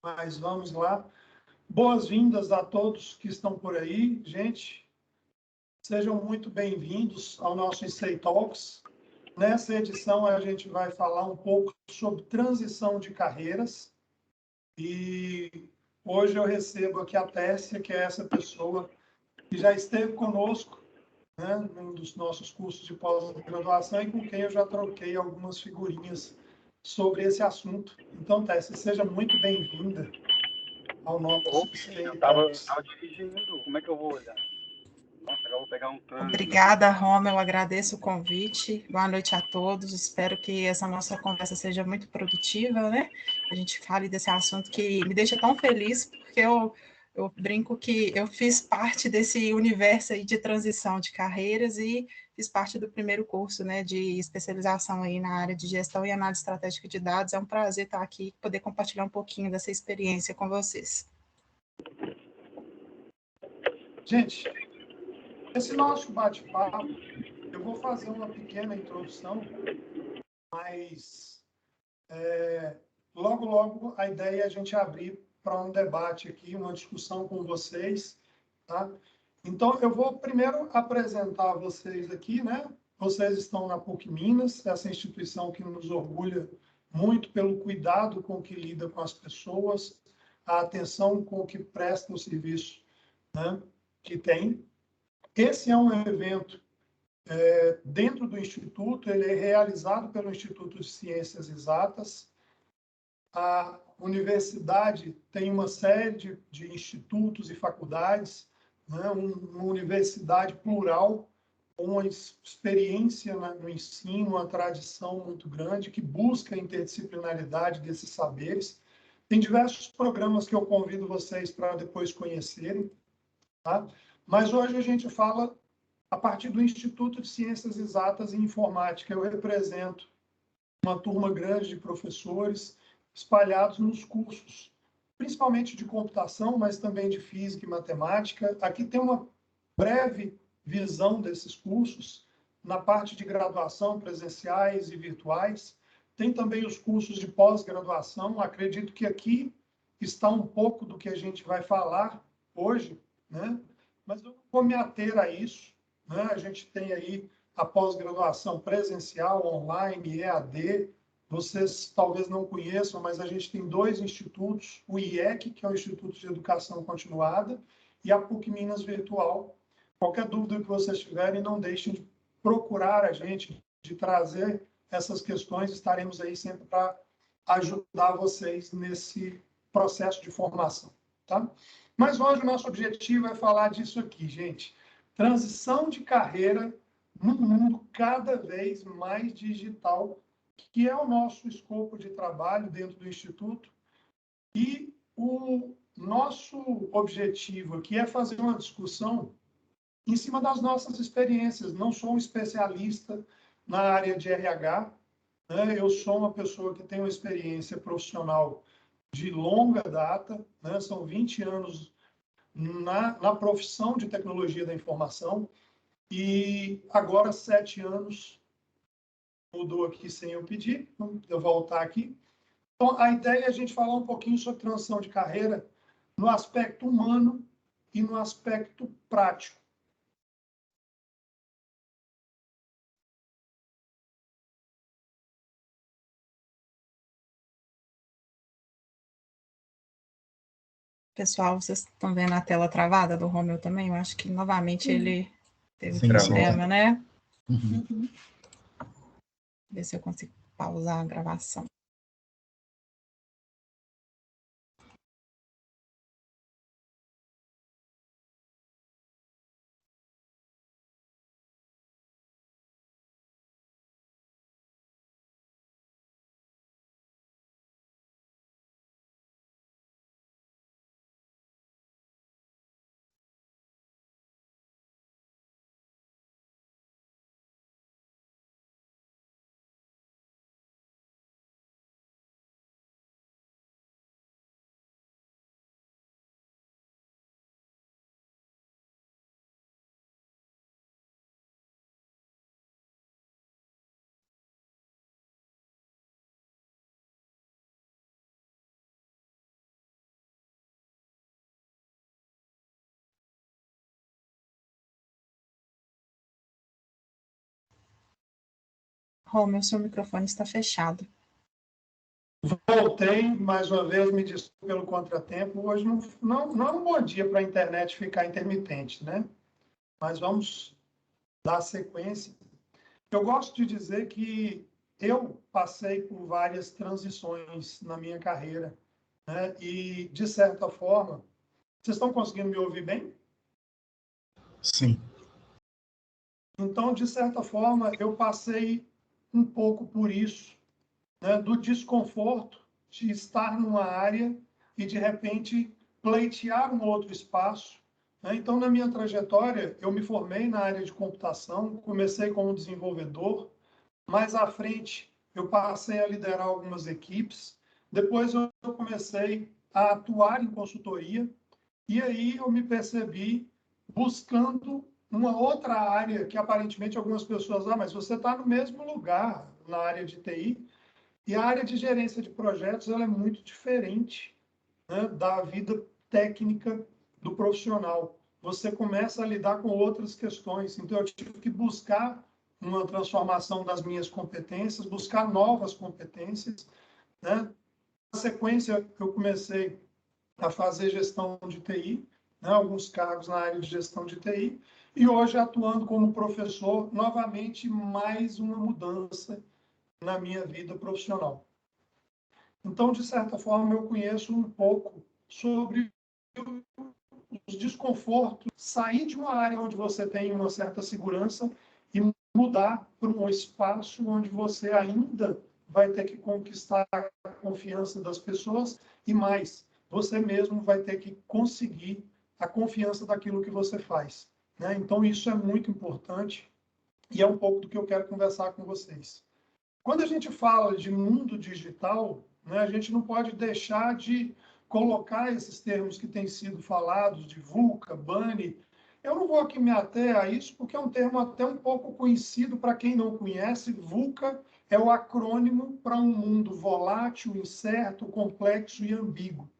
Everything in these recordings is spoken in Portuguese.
mas vamos lá. Boas-vindas a todos que estão por aí, gente. Sejam muito bem-vindos ao nosso ICEI Talks. Nessa edição, a gente vai falar um pouco sobre transição de carreiras. E hoje eu recebo aqui a Tessia, que é essa pessoa que já esteve conosco, né, num dos nossos cursos de pós-graduação e com quem eu já troquei algumas figurinhas sobre esse assunto. Então, Tessia, seja muito bem-vinda ao nosso Eu ICEI tava Talks. dirigindo, como é que eu vou olhar? Nossa, agora eu vou pegar um trânsito. Obrigada, Roma, eu agradeço o convite. Boa noite a todos. Espero que essa nossa conversa seja muito produtiva, né? A gente fale desse assunto que me deixa tão feliz, porque eu brinco que eu fiz parte desse universo aí de transição de carreiras e fiz parte do primeiro curso, né, de especialização aí na área de gestão e análise estratégica de dados. É um prazer estar aqui e poder compartilhar um pouquinho dessa experiência com vocês. Gente, esse nosso bate-papo, eu vou fazer uma pequena introdução, mas logo a ideia é a gente abrir para um debate aqui, uma discussão com vocês, tá? Então, eu vou primeiro apresentar vocês aqui, né? Vocês estão na PUC Minas, essa instituição que nos orgulha muito pelo cuidado com que lida com as pessoas, a atenção com que presta o serviço, né, que tem. Esse é um evento dentro do Instituto, ele é realizado pelo Instituto de Ciências Exatas. A universidade tem uma série de institutos e faculdades, né? Uma universidade plural, com uma experiência no ensino, uma tradição muito grande, que busca a interdisciplinaridade desses saberes. Tem diversos programas que eu convido vocês para depois conhecerem, tá? Mas hoje a gente fala a partir do Instituto de Ciências Exatas e Informática. Eu represento uma turma grande de professores espalhados nos cursos, principalmente de computação, mas também de física e matemática. Aqui tem uma breve visão desses cursos na parte de graduação, presenciais e virtuais. Tem também os cursos de pós-graduação. Acredito que aqui está um pouco do que a gente vai falar hoje, né? Mas eu não vou me ater a isso, né? A gente tem aí a pós-graduação presencial, online, EAD. Vocês talvez não conheçam, mas a gente tem dois institutos, o IEC, que é o Instituto de Educação Continuada, e a PUC Minas Virtual. Qualquer dúvida que vocês tiverem, não deixem de procurar a gente, de trazer essas questões. Estaremos aí sempre para ajudar vocês nesse processo de formação, tá? Mas hoje o nosso objetivo é falar disso aqui, gente. Transição de carreira num mundo cada vez mais digital, que é o nosso escopo de trabalho dentro do Instituto. E o nosso objetivo aqui é fazer uma discussão em cima das nossas experiências. Não sou um especialista na área de RH, né? Eu sou uma pessoa que tem uma experiência profissional de longa data, né? São 20 anos na profissão de tecnologia da informação e agora 7 anos, mudou aqui sem eu pedir, eu voltar aqui. Então, a ideia é a gente falar um pouquinho sobre transição de carreira no aspecto humano e no aspecto prático. Pessoal, vocês estão vendo a tela travada do Romeu também? Eu acho que novamente ele teve Sim, problema, né? Uhum. Ver se eu consigo pausar a gravação. Romeu, seu microfone está fechado. Voltei, mais uma vez, me desculpe pelo contratempo. Hoje não é um bom dia para a internet ficar intermitente, né? Mas vamos dar sequência. Eu gosto de dizer que eu passei por várias transições na minha carreira, né? E, de certa forma, vocês estão conseguindo me ouvir bem? Sim. Então, de certa forma, eu passei um pouco por isso, né? Do desconforto de estar numa área e, de repente, pleitear um outro espaço, né? Então, na minha trajetória, eu me formei na área de computação, comecei como desenvolvedor. Mais à frente, eu passei a liderar algumas equipes. Depois, eu comecei a atuar em consultoria. E aí, eu me percebi buscando uma outra área que, aparentemente, algumas pessoas... mas você está no mesmo lugar, na área de TI. E a área de gerência de projetos ela é muito diferente, né, da vida técnica do profissional. Você começa a lidar com outras questões. Então, eu tive que buscar uma transformação das minhas competências, buscar novas competências, né? Na sequência, eu comecei a fazer gestão de TI, né? Alguns cargos na área de gestão de TI, e hoje atuando como professor, novamente, mais uma mudança na minha vida profissional. Então, de certa forma, eu conheço um pouco sobre os desconfortos, sair de uma área onde você tem uma certa segurança e mudar para um espaço onde você ainda vai ter que conquistar a confiança das pessoas e mais, você mesmo vai ter que conseguir a confiança daquilo que você faz, né? Então, isso é muito importante e é um pouco do que eu quero conversar com vocês. Quando a gente fala de mundo digital, né, a gente não pode deixar de colocar esses termos que têm sido falados, de VUCA, BANI. Eu não vou aqui me ater a isso, porque é um termo até um pouco conhecido para quem não conhece. VUCA é o acrônimo para um mundo volátil, incerto, complexo e ambíguo,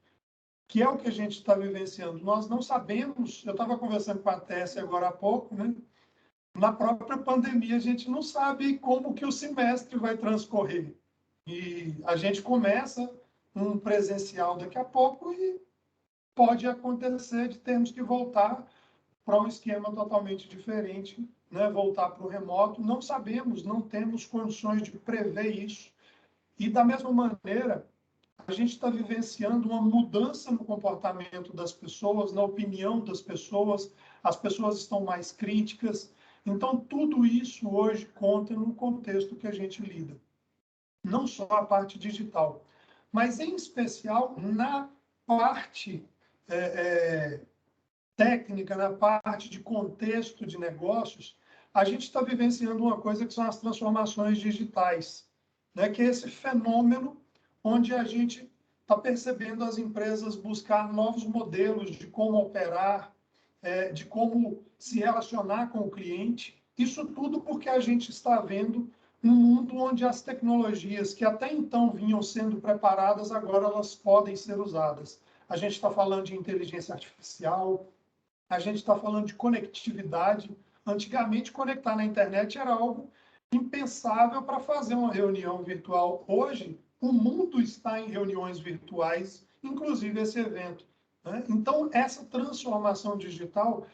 que é o que a gente está vivenciando. Nós não sabemos, eu estava conversando com a Tessia agora há pouco, né? Na própria pandemia, a gente não sabe como que o semestre vai transcorrer. E a gente começa um presencial daqui a pouco e pode acontecer de termos que voltar para um esquema totalmente diferente, né? Voltar para o remoto. Não sabemos, não temos condições de prever isso. E, da mesma maneira, a gente está vivenciando uma mudança no comportamento das pessoas, na opinião das pessoas, as pessoas estão mais críticas. Então, tudo isso hoje conta no contexto que a gente lida. Não só a parte digital, mas, em especial, na parte técnica, na parte de contexto de negócios, a gente está vivenciando uma coisa que são as transformações digitais, né? Que é esse fenômeno onde a gente está percebendo as empresas buscar novos modelos de como operar, de como se relacionar com o cliente. Isso tudo porque a gente está vendo um mundo onde as tecnologias que até então vinham sendo preparadas, agora elas podem ser usadas. A gente está falando de inteligência artificial, a gente está falando de conectividade. Antigamente, conectar na internet era algo impensável para fazer uma reunião virtual. Hoje, o mundo está em reuniões virtuais, inclusive esse evento, né? Então, essa transformação digital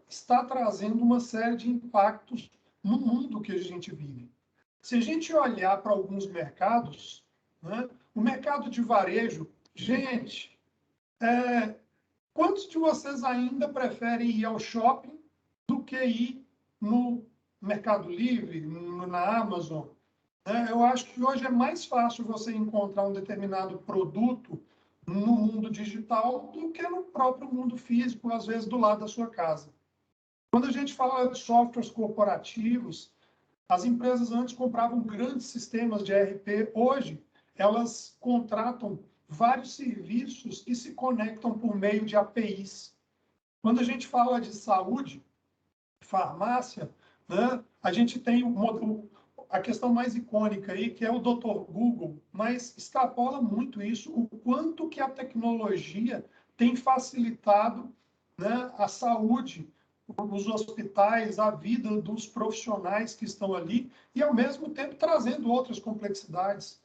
está trazendo uma série de impactos no mundo que a gente vive. Se a gente olhar para alguns mercados, né, o mercado de varejo, gente, quantos de vocês ainda preferem ir ao shopping do que ir no Mercado Livre, na Amazon? Eu acho que hoje é mais fácil você encontrar um determinado produto no mundo digital do que no próprio mundo físico, às vezes do lado da sua casa. Quando a gente fala de softwares corporativos, as empresas antes compravam grandes sistemas de ERP, hoje elas contratam vários serviços que se conectam por meio de APIs. Quando a gente fala de saúde, farmácia, né, a gente tem a questão mais icônica aí, que é o Dr. Google, mas extrapola muito isso, o quanto que a tecnologia tem facilitado, né, a saúde os hospitais, a vida dos profissionais que estão ali e, ao mesmo tempo, trazendo outras complexidades.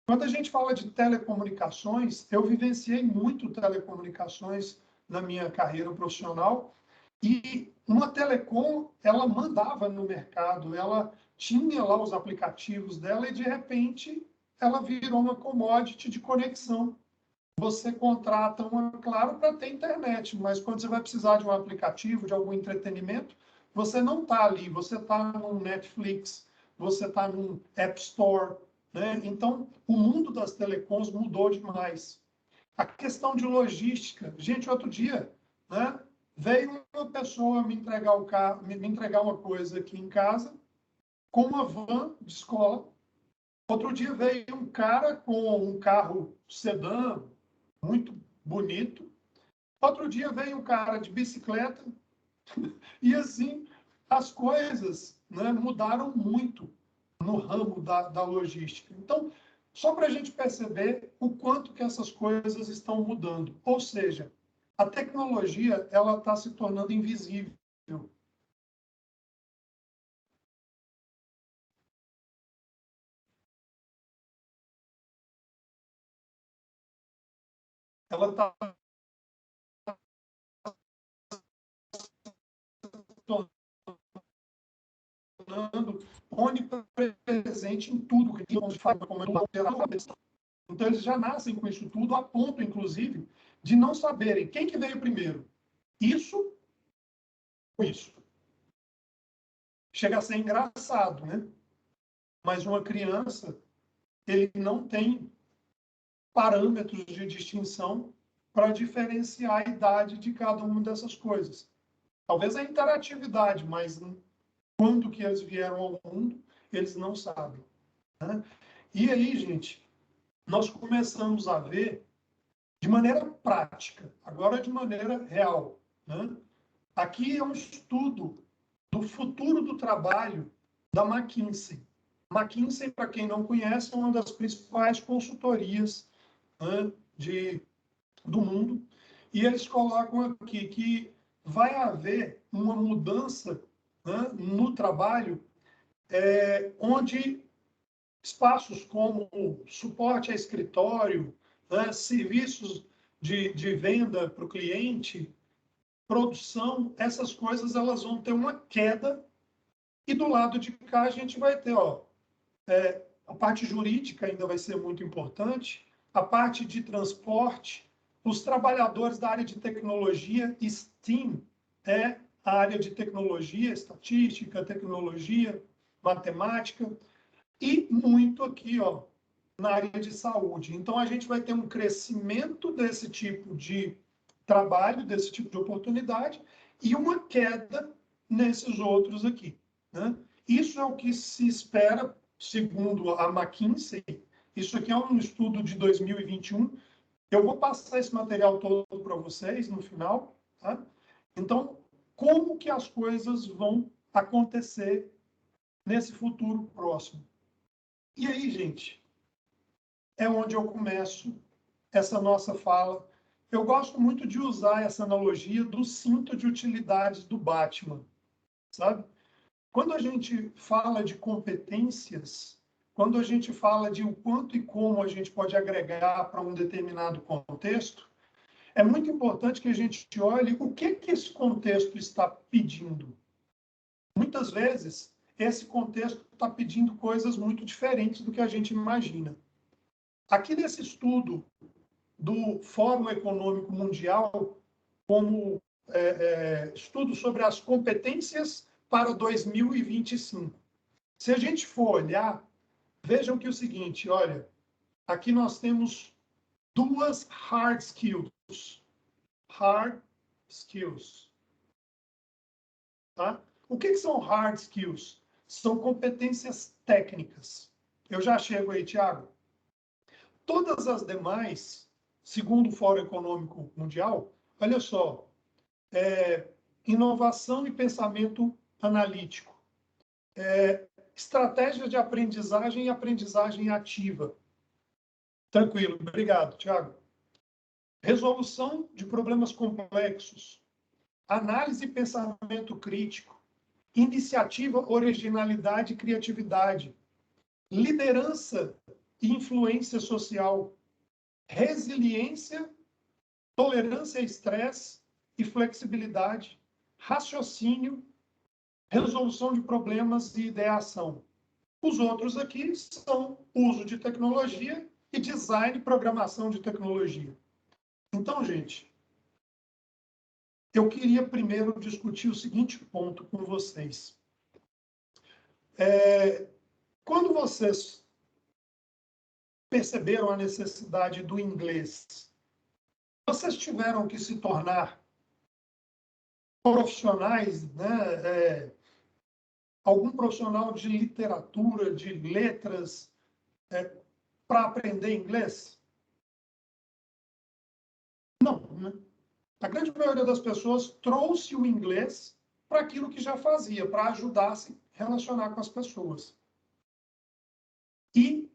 Quando a gente fala de telecomunicações, eu vivenciei muito telecomunicações na minha carreira profissional e uma telecom, ela mandava no mercado, ela tinha lá os aplicativos dela e, de repente, ela virou uma commodity de conexão. Você contrata uma Claro para ter internet, mas quando você vai precisar de um aplicativo, de algum entretenimento, você não está ali, você está no Netflix, você está no App Store, né? Então, o mundo das telecoms mudou demais. A questão de logística. Gente, outro dia, né, veio uma pessoa me entregar o carro, me entregar uma coisa aqui em casa, com uma van de escola. Outro dia veio um cara com um carro sedã, muito bonito. Outro dia veio um cara de bicicleta. E assim, as coisas, né, mudaram muito no ramo da logística. Então, só para a gente perceber o quanto que essas coisas estão mudando. Ou seja, a tecnologia ela está se tornando invisível. Ela está tornando onipresente em tudo que a gente faz, como então, eles já nascem com isso tudo, a ponto, inclusive, de não saberem quem que veio primeiro. Isso ou isso. Chega a ser engraçado, né? Mas uma criança, ele não tem parâmetros de distinção para diferenciar a idade de cada uma dessas coisas. Talvez a interatividade, mas quando que eles vieram ao mundo, eles não sabem. Né? E aí, gente, nós começamos a ver de maneira prática, agora de maneira real. Né? Aqui é um estudo do futuro do trabalho da McKinsey. McKinsey, para quem não conhece, é uma das principais consultorias, né, do mundo. E eles colocam aqui que vai haver uma mudança, né, no trabalho, onde espaços como suporte a escritório, né, serviços de venda para o cliente, produção, essas coisas elas vão ter uma queda. E do lado de cá a gente vai ter, a parte jurídica ainda vai ser muito importante, a parte de transporte, os trabalhadores da área de tecnologia, STEAM é a área de tecnologia, estatística, tecnologia, matemática, e muito aqui, na área de saúde. Então, a gente vai ter um crescimento desse tipo de trabalho, desse tipo de oportunidade, e uma queda nesses outros aqui. Né? Isso é o que se espera, segundo a McKinsey. Isso aqui é um estudo de 2021. Eu vou passar esse material todo para vocês no final. Tá? Então, como que as coisas vão acontecer nesse futuro próximo? E aí, gente, é onde eu começo essa nossa fala. Eu gosto muito de usar essa analogia do cinto de utilidades do Batman, sabe? Quando a gente fala de competências, quando a gente fala de o quanto e como a gente pode agregar para um determinado contexto, é muito importante que a gente olhe o que esse contexto está pedindo. Muitas vezes, esse contexto está pedindo coisas muito diferentes do que a gente imagina. Aqui nesse estudo do Fórum Econômico Mundial, como estudo sobre as competências para 2025. Se a gente for olhar, vejam que é o seguinte, olha, aqui nós temos duas hard skills. Hard skills. Tá? O que são hard skills? São competências técnicas. Eu já chego aí, Tiago. Todas as demais, segundo o Fórum Econômico Mundial, olha só, inovação e pensamento analítico, estratégias de aprendizagem e aprendizagem ativa. Tranquilo, obrigado, Tiago. Resolução de problemas complexos, análise e pensamento crítico, iniciativa, originalidade e criatividade, liderança e influência social, resiliência, tolerância a estresse e flexibilidade, raciocínio, resolução de problemas e ideação. Os outros aqui são uso de tecnologia e design e programação de tecnologia. Então, gente, eu queria primeiro discutir o seguinte ponto com vocês. Quando vocês perceberam a necessidade do inglês, vocês tiveram que se tornar profissionais, né? Algum profissional de literatura, de letras, para aprender inglês? Não, né? A grande maioria das pessoas trouxe o inglês para aquilo que já fazia, para ajudar a se relacionar com as pessoas. E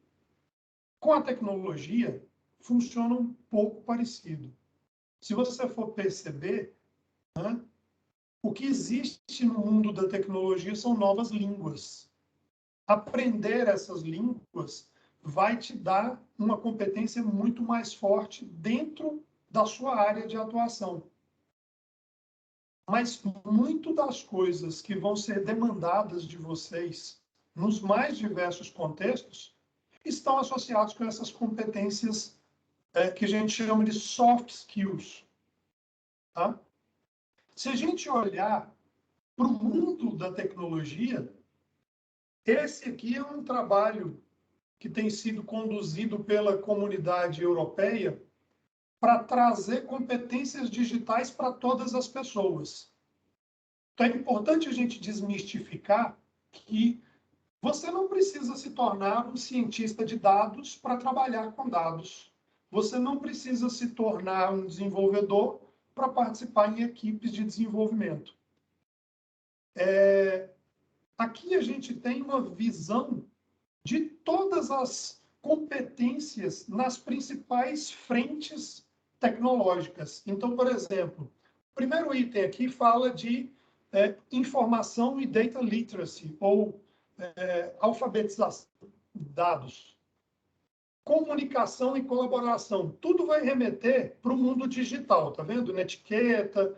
com a tecnologia, funciona um pouco parecido. Se você for perceber, né, o que existe no mundo da tecnologia são novas línguas. Aprender essas línguas vai te dar uma competência muito mais forte dentro da sua área de atuação. Mas muito das coisas que vão ser demandadas de vocês nos mais diversos contextos estão associados com essas competências que a gente chama de soft skills. Tá? Se a gente olhar para o mundo da tecnologia, esse aqui é um trabalho que tem sido conduzido pela comunidade europeia para trazer competências digitais para todas as pessoas. Então, é importante a gente desmistificar que você não precisa se tornar um cientista de dados para trabalhar com dados. Você não precisa se tornar um desenvolvedor para participar em equipes de desenvolvimento. Aqui a gente tem uma visão de todas as competências nas principais frentes tecnológicas. Então, por exemplo, o primeiro item aqui fala de informação e data literacy, ou alfabetização de dados. Comunicação e colaboração. Tudo vai remeter para o mundo digital, tá vendo? Netiqueta,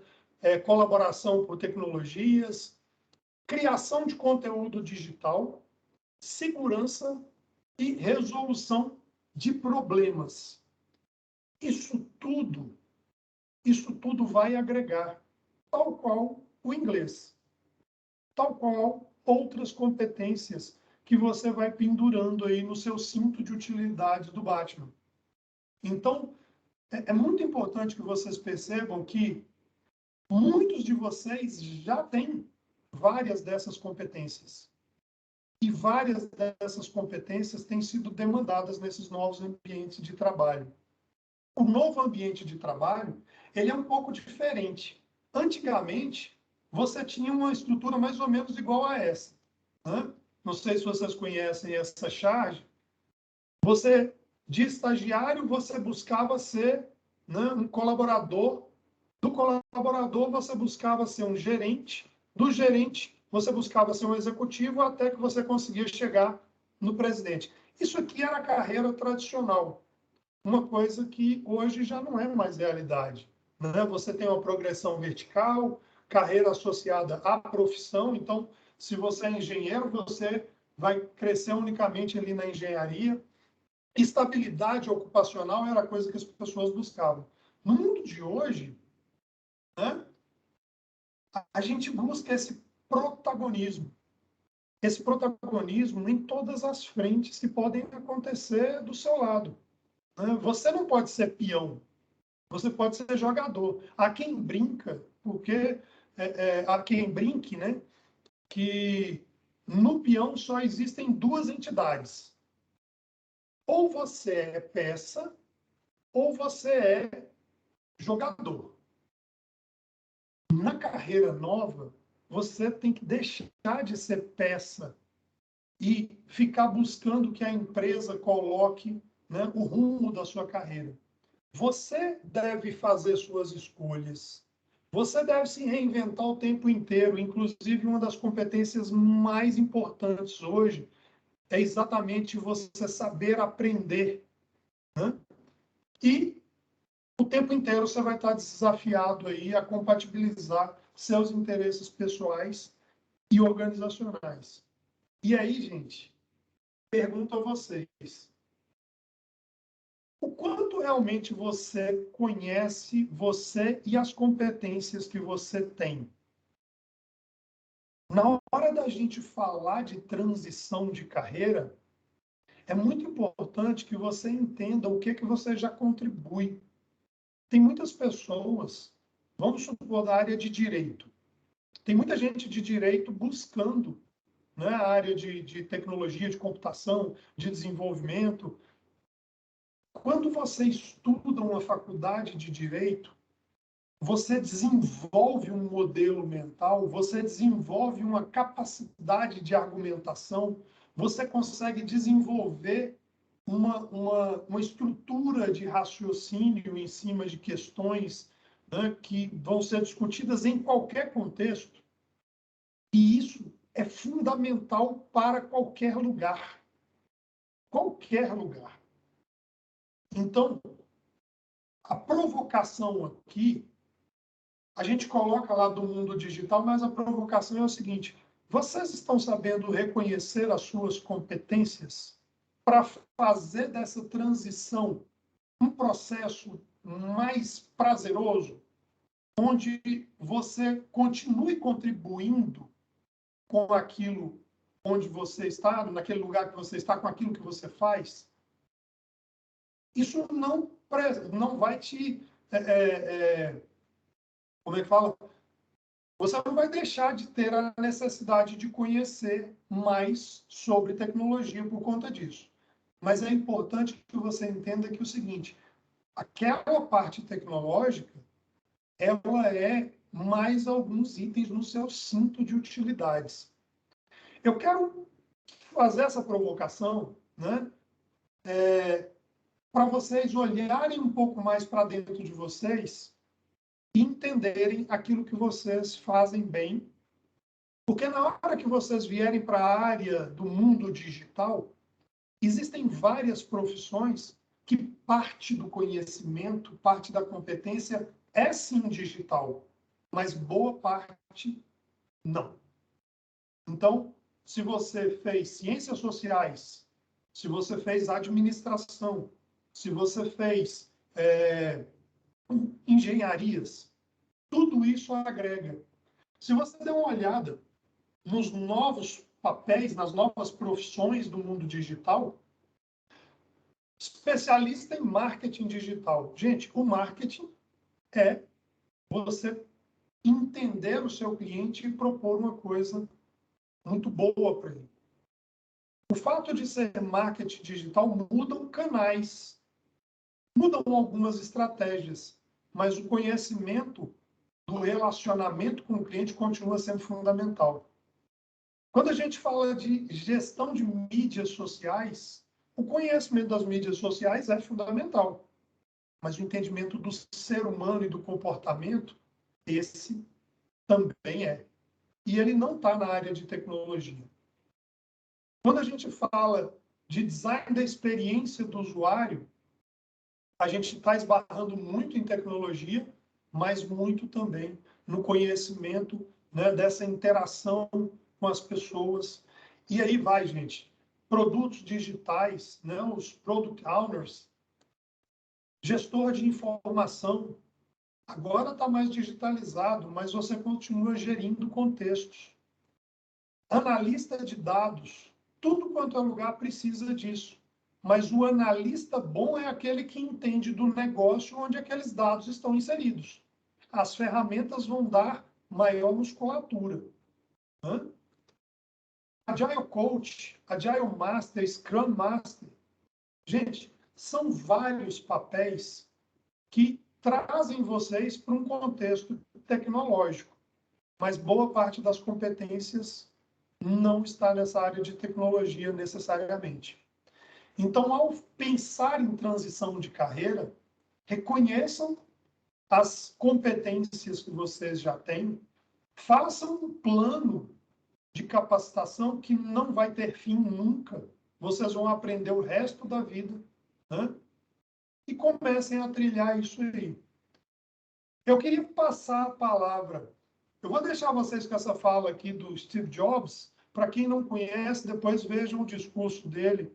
colaboração por tecnologias, criação de conteúdo digital, segurança e resolução de problemas. Isso tudo vai agregar, tal qual o inglês, tal qual outras competências que você vai pendurando aí no seu cinto de utilidade do Batman. Então, é muito importante que vocês percebam que muitos de vocês já têm várias dessas competências. E várias dessas competências têm sido demandadas nesses novos ambientes de trabalho. O novo ambiente de trabalho, ele é um pouco diferente. Antigamente, você tinha uma estrutura mais ou menos igual a essa. Né? Não sei se vocês conhecem essa charge. Você, de estagiário, você buscava ser, né, um colaborador. Do colaborador, você buscava ser um gerente. Do gerente, você buscava ser um executivo até que você conseguia chegar no presidente. Isso aqui era a carreira tradicional. Uma coisa que hoje já não é mais realidade. Né? Você tem uma progressão vertical, carreira associada à profissão. Então, se você é engenheiro, você vai crescer unicamente ali na engenharia. Estabilidade ocupacional era a coisa que as pessoas buscavam. No mundo de hoje, né, a gente busca esse protagonismo. Esse protagonismo em todas as frentes que podem acontecer do seu lado. Você não pode ser peão, você pode ser jogador. Há quem brinca, porque há quem brinque, né, que no peão só existem duas entidades. Ou você é peça, ou você é jogador. Na carreira nova, você tem que deixar de ser peça e ficar buscando que a empresa coloque, né, o rumo da sua carreira. Você deve fazer suas escolhas. Você deve se reinventar o tempo inteiro. Inclusive, uma das competências mais importantes hoje é exatamente você saber aprender, né? E o tempo inteiro você vai estar desafiado aí a compatibilizar seus interesses pessoais e organizacionais. E aí, gente, pergunto a vocês: o quanto realmente você conhece você e as competências que você tem? Na hora da gente falar de transição de carreira, é muito importante que você entenda o que você já contribui. Tem muitas pessoas, vamos supor, da área de direito. Tem muita gente de direito buscando, né, a área de tecnologia, de computação, de desenvolvimento. Quando você estuda uma faculdade de direito, você desenvolve um modelo mental, você desenvolve uma capacidade de argumentação, você consegue desenvolver uma estrutura de raciocínio em cima de questões, né, que vão ser discutidas em qualquer contexto. E isso é fundamental para qualquer lugar. Qualquer lugar. Então, a provocação aqui, a gente coloca lá do mundo digital, mas a provocação é o seguinte: vocês estão sabendo reconhecer as suas competências para fazer dessa transição um processo mais prazeroso, onde você continue contribuindo com aquilo onde você está, naquele lugar que você está, com aquilo que você faz? Isso não vai te... como é que fala? Você não vai deixar de ter a necessidade de conhecer mais sobre tecnologia por conta disso. Mas é importante que você entenda que é o seguinte: aquela parte tecnológica, ela é mais alguns itens no seu cinto de utilidades. Eu quero fazer essa provocação, né, para vocês olharem um pouco mais para dentro de vocês e entenderem aquilo que vocês fazem bem. Porque na hora que vocês vierem para a área do mundo digital, existem várias profissões que parte do conhecimento, parte da competência é sim digital, mas boa parte não. Então, se você fez ciências sociais, se você fez administração, se você fez engenharias, tudo isso agrega. Se você der uma olhada nos novos papéis, nas novas profissões do mundo digital, especialista em marketing digital. Gente, o marketing é você entender o seu cliente e propor uma coisa muito boa para ele. O fato de ser marketing digital mudam canais, mudam algumas estratégias, mas o conhecimento do relacionamento com o cliente continua sendo fundamental. Quando a gente fala de gestão de mídias sociais, o conhecimento das mídias sociais é fundamental, mas o entendimento do ser humano e do comportamento, esse também é. E ele não está na área de tecnologia. Quando a gente fala de design da experiência do usuário, a gente está esbarrando muito em tecnologia, mas muito também no conhecimento, né, dessa interação com as pessoas. E aí vai, gente. Produtos digitais, né, os product owners, gestor de informação, agora está mais digitalizado, mas você continua gerindo contextos. Analista de dados, tudo quanto é lugar precisa disso. Mas o analista bom é aquele que entende do negócio onde aqueles dados estão inseridos. As ferramentas vão dar maior musculatura. Agile Coach, Agile Master, Scrum Master. Gente, são vários papéis que trazem vocês para um contexto tecnológico. Mas boa parte das competências não está nessa área de tecnologia necessariamente. Então, ao pensar em transição de carreira, reconheçam as competências que vocês já têm, façam um plano de capacitação que não vai ter fim nunca. Vocês vão aprender o resto da vida, né? E comecem a trilhar isso aí. Eu queria passar a palavra. Eu vou deixar vocês com essa fala aqui do Steve Jobs. Para quem não conhece, depois vejam o discurso dele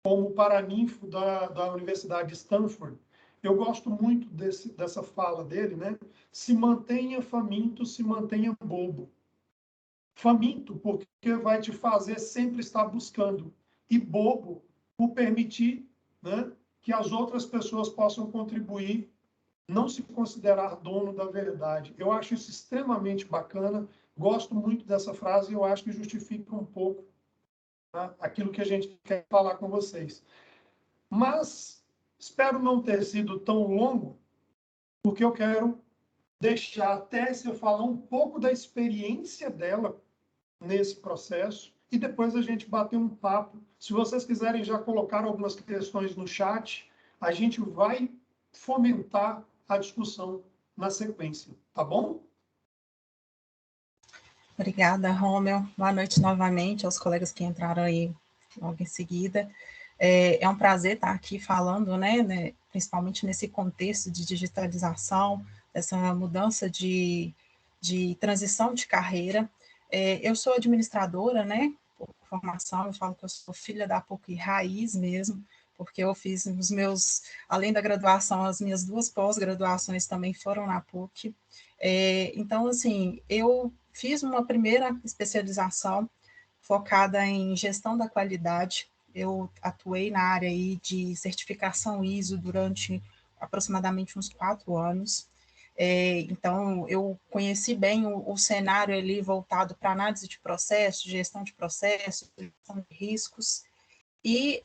como paraninfo da Universidade de Stanford. Eu gosto muito dessa fala dele, né? Se mantenha faminto, se mantenha bobo. Faminto, porque vai te fazer sempre estar buscando. E bobo, por permitir, né, que as outras pessoas possam contribuir, não se considerar dono da verdade. Eu acho isso extremamente bacana, gosto muito dessa frase e eu acho que justifica um pouco, tá, aquilo que a gente quer falar com vocês. Mas espero não ter sido tão longo, porque eu quero deixar a Tessia falar um pouco da experiência dela nesse processo e depois a gente bater um papo. Se vocês quiserem já colocar algumas questões no chat, a gente vai fomentar a discussão na sequência, tá bom? Obrigada, Rômel. Boa noite novamente aos colegas que entraram aí logo em seguida. É um prazer estar aqui falando, né, principalmente nesse contexto de digitalização, dessa mudança de transição de carreira. Eu sou administradora, né, por formação, eu falo que eu sou filha da PUC raiz mesmo, porque eu fiz os meus, além da graduação, as minhas 2 pós-graduações também foram na PUC. Então, assim, eu fiz uma primeira especialização focada em gestão da qualidade. Eu atuei na área aí de certificação ISO durante aproximadamente uns 4 anos. Então, eu conheci bem o cenário ali voltado para análise de processos, gestão de processos, gestão de riscos. E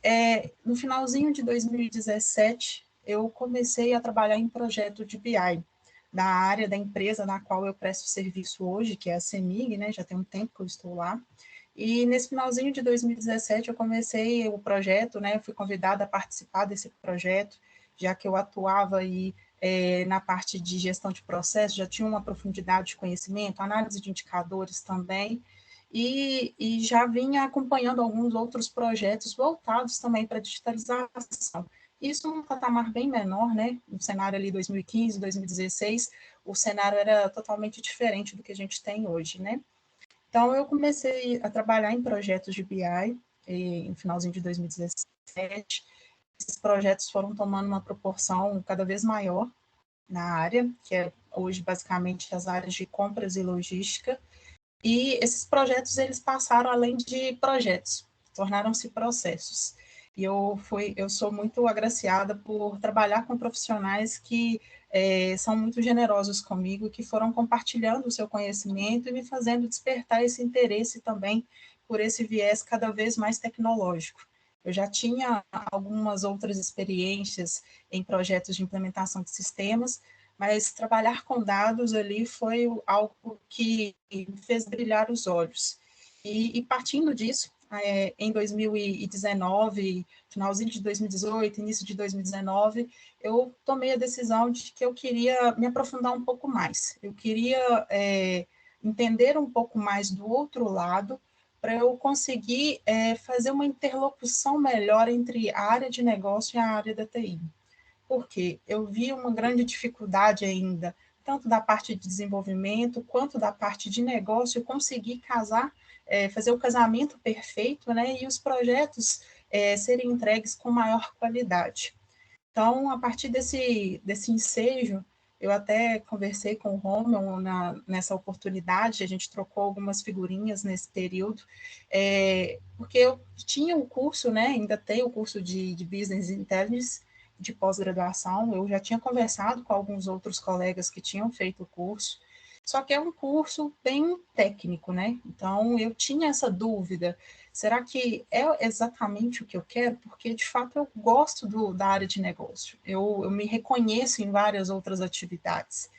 no finalzinho de 2017, eu comecei a trabalhar em projeto de BI, da área da empresa na qual eu presto serviço hoje, que é a CEMIG, né? Já tem um tempo que eu estou lá. E nesse finalzinho de 2017 eu comecei o projeto, né? Eu fui convidada a participar desse projeto, já que eu atuava aí na parte de gestão de processos, já tinha uma profundidade de conhecimento, análise de indicadores também, e já vinha acompanhando alguns outros projetos voltados também para a digitalização. Isso num patamar bem menor, né? No cenário ali 2015, 2016, o cenário era totalmente diferente do que a gente tem hoje, né? Então, eu comecei a trabalhar em projetos de BI no finalzinho de 2017. Esses projetos foram tomando uma proporção cada vez maior na área, que é hoje basicamente as áreas de compras e logística. E esses projetos, eles passaram além de projetos, tornaram-se processos. E eu sou muito agraciada por trabalhar com profissionais que são muito generosos comigo, que foram compartilhando o seu conhecimento e me fazendo despertar esse interesse também por esse viés cada vez mais tecnológico. Eu já tinha algumas outras experiências em projetos de implementação de sistemas, mas trabalhar com dados ali foi algo que me fez brilhar os olhos. E partindo disso, em 2019, finalzinho de 2018, início de 2019, eu tomei a decisão de que eu queria me aprofundar um pouco mais. Eu queria entender um pouco mais do outro lado, para eu conseguir fazer uma interlocução melhor entre a área de negócio e a área da TI. Porque eu vi uma grande dificuldade ainda, tanto da parte de desenvolvimento, quanto da parte de negócio, conseguir casar, fazer o casamento perfeito, né, e os projetos serem entregues com maior qualidade. Então, a partir desse ensejo, eu até conversei com o Romulo nessa oportunidade, a gente trocou algumas figurinhas nesse período, porque eu tinha o curso, né, ainda tenho o curso de Business Intelligence, de pós-graduação, eu já tinha conversado com alguns outros colegas que tinham feito o curso, só que é um curso bem técnico, né? Então, eu tinha essa dúvida, será que é exatamente o que eu quero? Porque, de fato, eu gosto da área de negócio, eu me reconheço em várias outras atividades.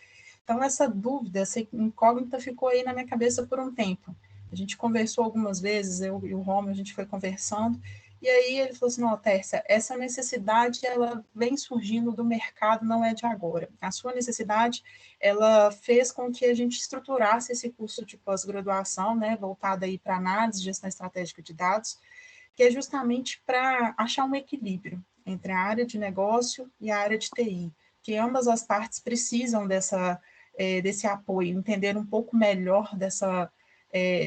Então, essa dúvida, essa incógnita ficou aí na minha cabeça por um tempo. A gente conversou algumas vezes, eu e o Romulo, a gente foi conversando, E aí ele falou assim, não, Tércia, essa necessidade, ela vem surgindo do mercado, não é de agora. A sua necessidade, ela fez com que a gente estruturasse esse curso de pós-graduação, né, voltado aí para análise, gestão estratégica de dados, que é justamente para achar um equilíbrio entre a área de negócio e a área de TI, que ambas as partes precisam desse apoio, entender um pouco melhor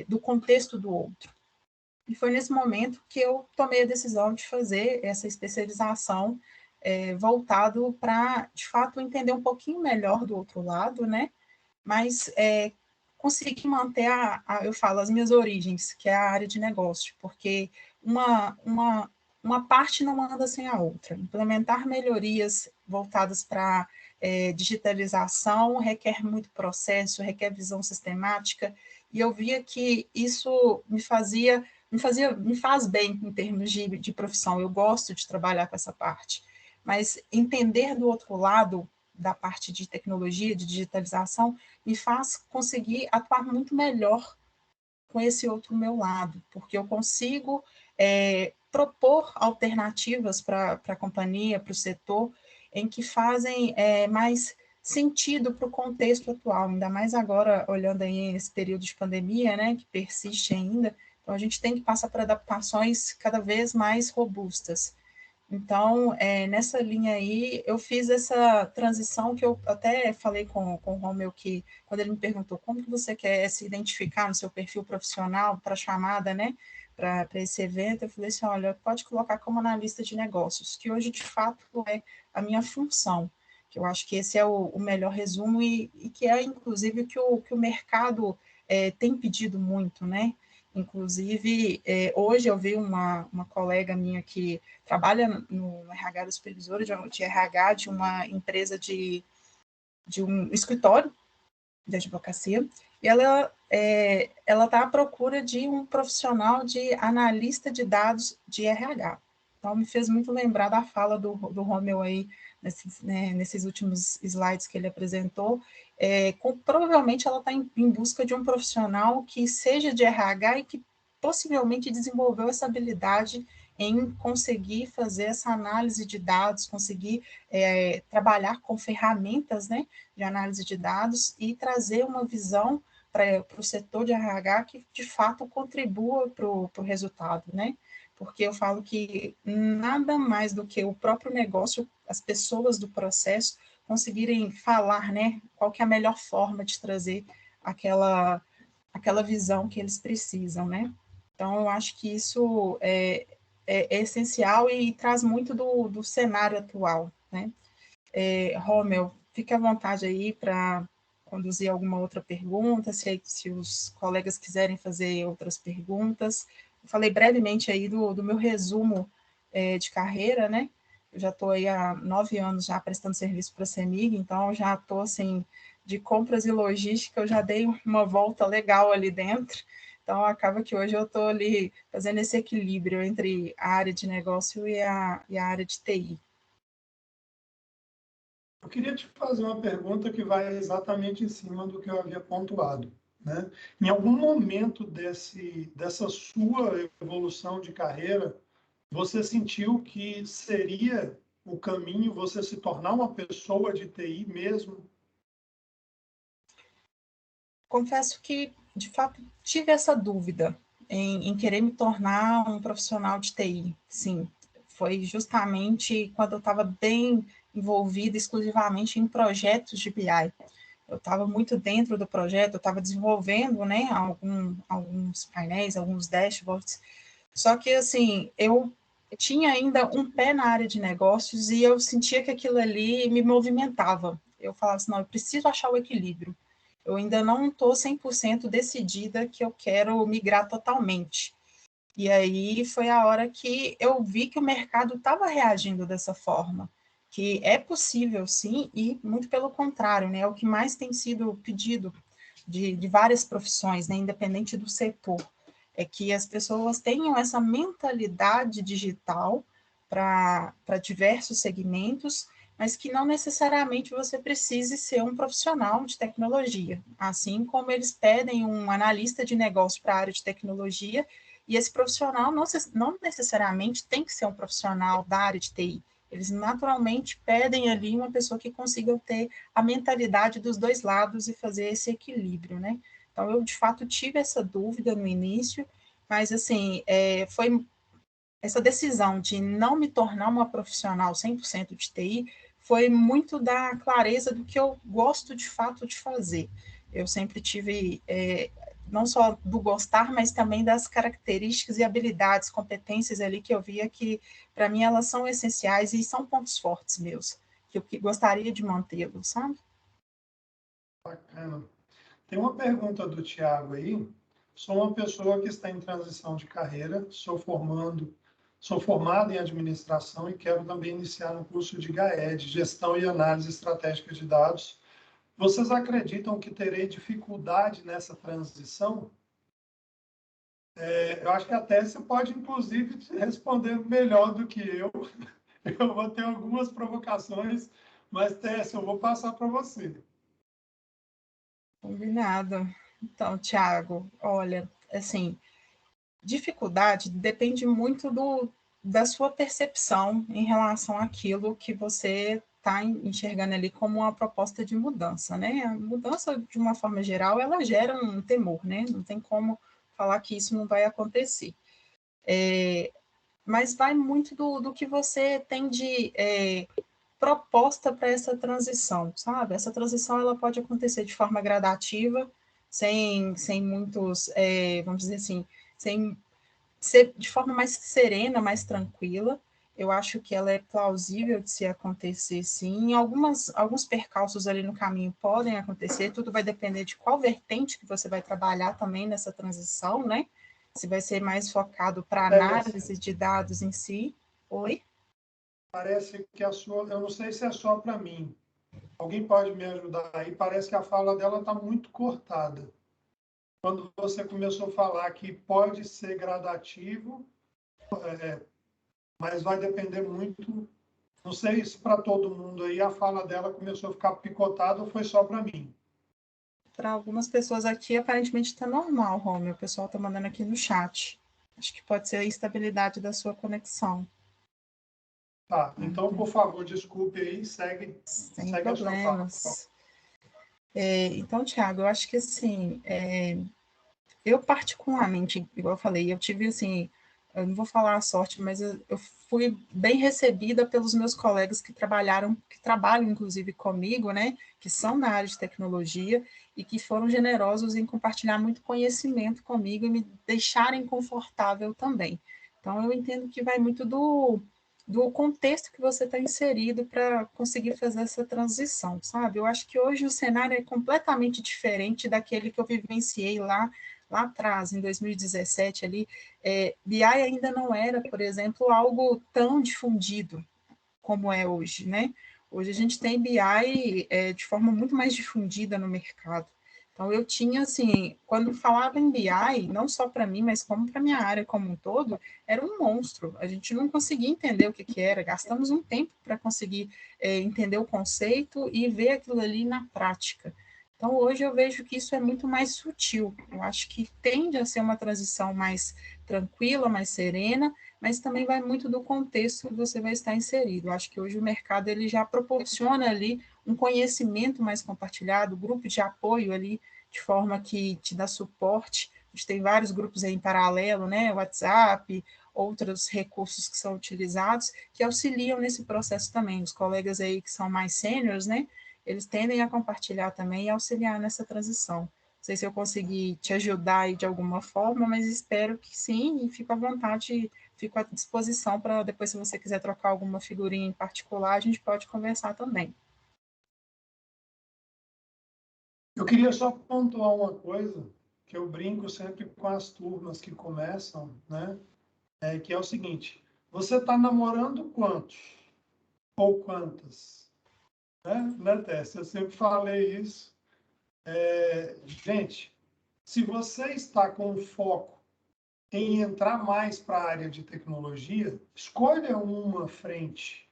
do contexto do outro. E foi nesse momento que eu tomei a decisão de fazer essa especialização voltado para, de fato, entender um pouquinho melhor do outro lado, né? Mas conseguir manter, eu falo, as minhas origens, que é a área de negócio, porque uma parte não anda sem a outra. Implementar melhorias voltadas para digitalização requer muito processo, requer visão sistemática, e eu via que isso me faz bem em termos de profissão. Eu gosto de trabalhar com essa parte, mas entender do outro lado da parte de tecnologia, de digitalização, me faz conseguir atuar muito melhor com esse outro meu lado, porque eu consigo propor alternativas para a companhia, para o setor, em que fazem mais sentido para o contexto atual, ainda mais agora, olhando aí esse período de pandemia, né, que persiste ainda, então a gente tem que passar por adaptações cada vez mais robustas. Então, nessa linha aí, eu fiz essa transição que eu até falei com o Romeu, que quando ele me perguntou como que você quer se identificar no seu perfil profissional para a chamada, né, para esse evento, eu falei assim, olha, pode colocar como analista de negócios, que hoje, de fato, é a minha função, que eu acho que esse é o melhor resumo e que é, inclusive, que o mercado tem pedido muito, né? Inclusive, hoje eu vi uma colega minha que trabalha no RH do supervisor de RH de uma empresa de um escritório de advocacia, e ela está à procura de um profissional de analista de dados de RH. Então, me fez muito lembrar da fala do Romeu aí, nesses últimos slides que ele apresentou. Provavelmente ela está em busca de um profissional que seja de RH e que possivelmente desenvolveu essa habilidade em conseguir fazer essa análise de dados, conseguir trabalhar com ferramentas, né, de análise de dados e trazer uma visão para o setor de RH que, de fato, contribua para o resultado, né? Porque eu falo que nada mais do que o próprio negócio, as pessoas do processo, conseguirem falar, né, qual que é a melhor forma de trazer aquela visão que eles precisam, né? Então, eu acho que isso é essencial e traz muito do cenário atual, né? Romeu, fique à vontade aí para conduzir alguma outra pergunta, se os colegas quiserem fazer outras perguntas. Eu falei brevemente aí do meu resumo de carreira, né? Eu já estou aí há 9 anos já prestando serviço para a CEMIG, então já estou, assim, de compras e logística, eu já dei uma volta legal ali dentro, então acaba que hoje eu estou ali fazendo esse equilíbrio entre a área de negócio e a área de TI. Eu queria te fazer uma pergunta que vai exatamente em cima do que eu havia pontuado, né? Em algum momento dessa sua evolução de carreira, você sentiu que seria o caminho você se tornar uma pessoa de TI mesmo? Confesso que, de fato, tive essa dúvida em querer me tornar um profissional de TI. Sim, foi justamente quando eu estava bem envolvida exclusivamente em projetos de BI. Eu estava muito dentro do projeto, eu estava desenvolvendo, né, alguns painéis, alguns dashboards, só que, assim, eu tinha ainda um pé na área de negócios e eu sentia que aquilo ali me movimentava. Eu falava assim, não, eu preciso achar o equilíbrio. Eu ainda não estou 100% decidida que eu quero migrar totalmente. E aí foi a hora que eu vi que o mercado estava reagindo dessa forma, que é possível sim, e muito pelo contrário, né? É o que mais tem sido pedido de várias profissões, né? Independente do setor, é que as pessoas tenham essa mentalidade digital para diversos segmentos, mas que não necessariamente você precise ser um profissional de tecnologia, assim como eles pedem um analista de negócio para a área de tecnologia E esse profissional não necessariamente tem que ser um profissional da área de TI. Eles naturalmente pedem ali uma pessoa que consiga ter a mentalidade dos dois lados e fazer esse equilíbrio, né? Então, eu, de fato, tive essa dúvida no início, mas, assim, foi essa decisão de não me tornar uma profissional 100% de TI foi muito da clareza do que eu gosto, de fato, de fazer. Eu sempre tive, não só do gostar, mas também das características e habilidades, competências ali que eu via que, para mim, elas são essenciais e são pontos fortes meus, que eu gostaria de mantê-los, sabe? Bacana. Tem uma pergunta do Tiago aí. Sou uma pessoa que está em transição de carreira, sou formado em administração e quero também iniciar no curso de GAED, Gestão e Análise Estratégica de Dados. Vocês acreditam que terei dificuldade nessa transição? Eu acho que até você pode, inclusive, responder melhor do que eu. Eu vou ter algumas provocações, mas, Tessa, eu vou passar para você. Combinado. Então, Tiago, olha, assim, dificuldade depende muito da sua percepção em relação àquilo que você está enxergando ali como uma proposta de mudança, né? A mudança, de uma forma geral, ela gera um temor, né? Não tem como falar que isso não vai acontecer. Mas vai muito do que você tem de proposta para essa transição, sabe? Essa transição ela pode acontecer de forma gradativa, sem muitos, vamos dizer assim, sem ser de forma mais serena, mais tranquila. Eu acho que ela é plausível de se acontecer, sim. Alguns percalços ali no caminho podem acontecer, tudo vai depender de qual vertente que você vai trabalhar também nessa transição, né? Se vai ser mais focado para análise de dados em si. Oi? Parece que a sua, eu não sei se é só para mim. Alguém pode me ajudar aí? Parece que a fala dela está muito cortada. Quando você começou a falar que pode ser gradativo, mas vai depender muito. Não sei se para todo mundo aí a fala dela começou a ficar picotada ou foi só para mim. Para algumas pessoas aqui, aparentemente está normal, Rômulo. O pessoal está mandando aqui no chat. Acho que pode ser a instabilidade da sua conexão. Tá, então, por favor, desculpe aí, Sem segue a sua fala. problemas. Então, Thiago, eu acho que assim, eu particularmente, igual eu falei, eu tive assim, eu não vou falar a sorte, mas eu fui bem recebida pelos meus colegas que trabalham inclusive comigo, né, que são na área de tecnologia e que foram generosos em compartilhar muito conhecimento comigo e me deixarem confortável também. Então, eu entendo que vai muito do contexto que você está inserido para conseguir fazer essa transição, sabe? Eu acho que hoje o cenário é completamente diferente daquele que eu vivenciei lá atrás, em 2017 ali, BI ainda não era, por exemplo, algo tão difundido como é hoje, né? Hoje a gente tem BI de forma muito mais difundida no mercado. Então, eu tinha, assim, quando falava em BI, não só para mim, mas como para minha área como um todo, era um monstro. A gente não conseguia entender o que era. Gastamos um tempo para conseguir entender o conceito e ver aquilo ali na prática. Então, hoje eu vejo que isso é muito mais sutil. Eu acho que tende a ser uma transição mais tranquila, mais serena, mas também vai muito do contexto que você vai estar inserido. Eu acho que hoje o mercado ele já proporciona ali um conhecimento mais compartilhado, grupo de apoio ali, de forma que te dá suporte. A gente tem vários grupos aí em paralelo, né? WhatsApp, outros recursos que são utilizados, que auxiliam nesse processo também. Os colegas aí que são mais sêniores, né? Eles tendem a compartilhar também e auxiliar nessa transição. Não sei se eu consegui te ajudar aí de alguma forma, mas espero que sim, e fico à vontade, fico à disposição para depois, se você quiser trocar alguma figurinha em particular, a gente pode conversar também. Eu queria só pontuar uma coisa, que eu brinco sempre com as turmas que começam, né? Que é o seguinte, você está namorando quantos? Ou quantas? Né, Tess? Eu sempre falei isso. Gente, se você está com foco em entrar mais para a área de tecnologia, escolha uma frente.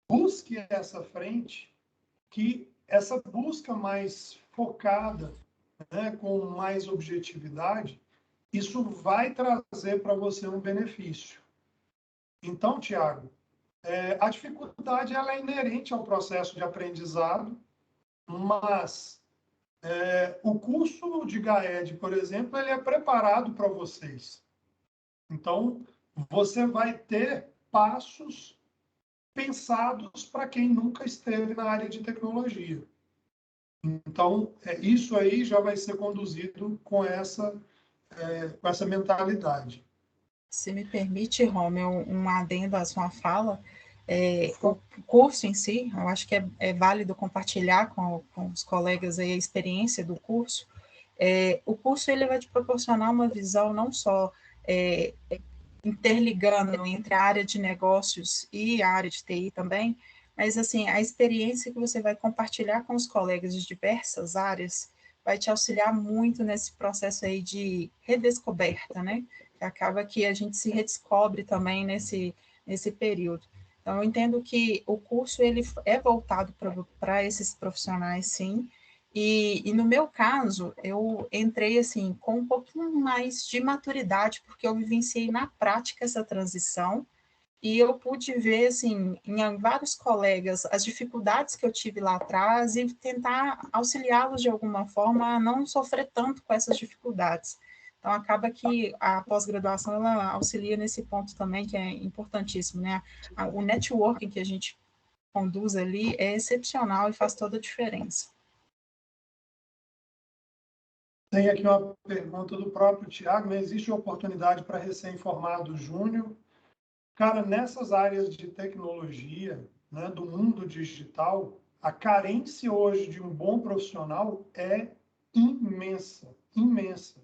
Busque essa frente, que essa busca mais focada, né, com mais objetividade, isso vai trazer para você um benefício. Então, Tiago, a dificuldade ela é inerente ao processo de aprendizado, mas o curso de GAED, por exemplo, ele é preparado para vocês. Então, você vai ter passos pensados para quem nunca esteve na área de tecnologia. Então, isso aí já vai ser conduzido com essa mentalidade. Se me permite, Romeu, um adendo à sua fala, o curso em si, eu acho que é válido compartilhar com os colegas aí a experiência do curso. O curso ele vai te proporcionar uma visão não só interligando entre a área de negócios e a área de TI também, mas assim, a experiência que você vai compartilhar com os colegas de diversas áreas vai te auxiliar muito nesse processo aí de redescoberta, né? Acaba que a gente se redescobre também nesse período. Então, eu entendo que o curso ele é voltado para esses profissionais, sim, e no meu caso, eu entrei assim com um pouquinho mais de maturidade, porque eu vivenciei na prática essa transição e eu pude ver assim em vários colegas as dificuldades que eu tive lá atrás e tentar auxiliá-los de alguma forma a não sofrer tanto com essas dificuldades. Então acaba que a pós-graduação ela auxilia nesse ponto também que é importantíssimo, né? O networking que a gente conduz ali é excepcional e faz toda a diferença. Tem aqui uma pergunta do próprio Tiago, né? Existe oportunidade para recém-formado júnior? Cara, nessas áreas de tecnologia, né, do mundo digital, a carência hoje de um bom profissional é imensa, imensa.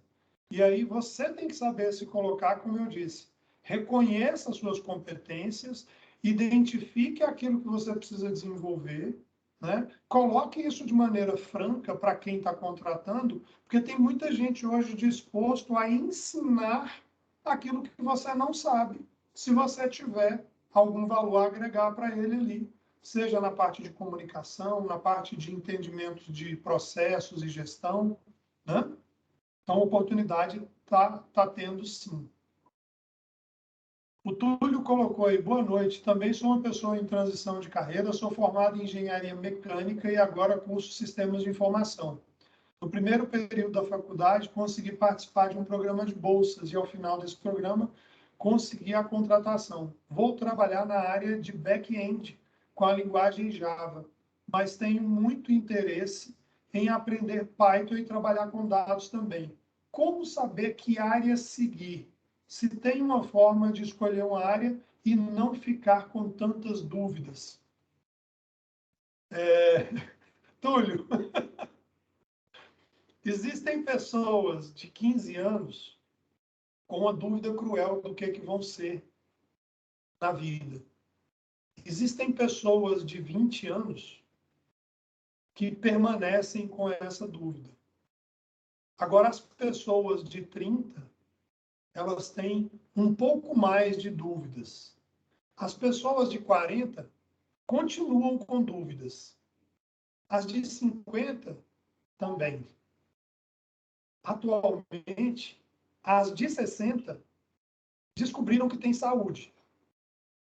E aí você tem que saber se colocar, como eu disse, reconheça as suas competências, identifique aquilo que você precisa desenvolver, né? Coloque isso de maneira franca para quem está contratando, porque tem muita gente hoje disposto a ensinar aquilo que você não sabe, se você tiver algum valor a agregar para ele ali, seja na parte de comunicação, na parte de entendimento de processos e gestão, né? Então, a oportunidade tá tendo sim. O Túlio colocou aí, boa noite, também sou uma pessoa em transição de carreira, sou formado em engenharia mecânica e agora curso sistemas de informação. No primeiro período da faculdade, consegui participar de um programa de bolsas e, ao final desse programa, consegui a contratação. Vou trabalhar na área de back-end com a linguagem Java, mas tenho muito interesse em aprender Python e trabalhar com dados também. Como saber que área seguir? Se tem uma forma de escolher uma área e não ficar com tantas dúvidas. Túlio, existem pessoas de 15 anos com uma dúvida cruel do que vão ser na vida. Existem pessoas de 20 anos que permanecem com essa dúvida. Agora, as pessoas de 30, elas têm um pouco mais de dúvidas. As pessoas de 40 continuam com dúvidas. As de 50 também. Atualmente, as de 60 descobriram que têm saúde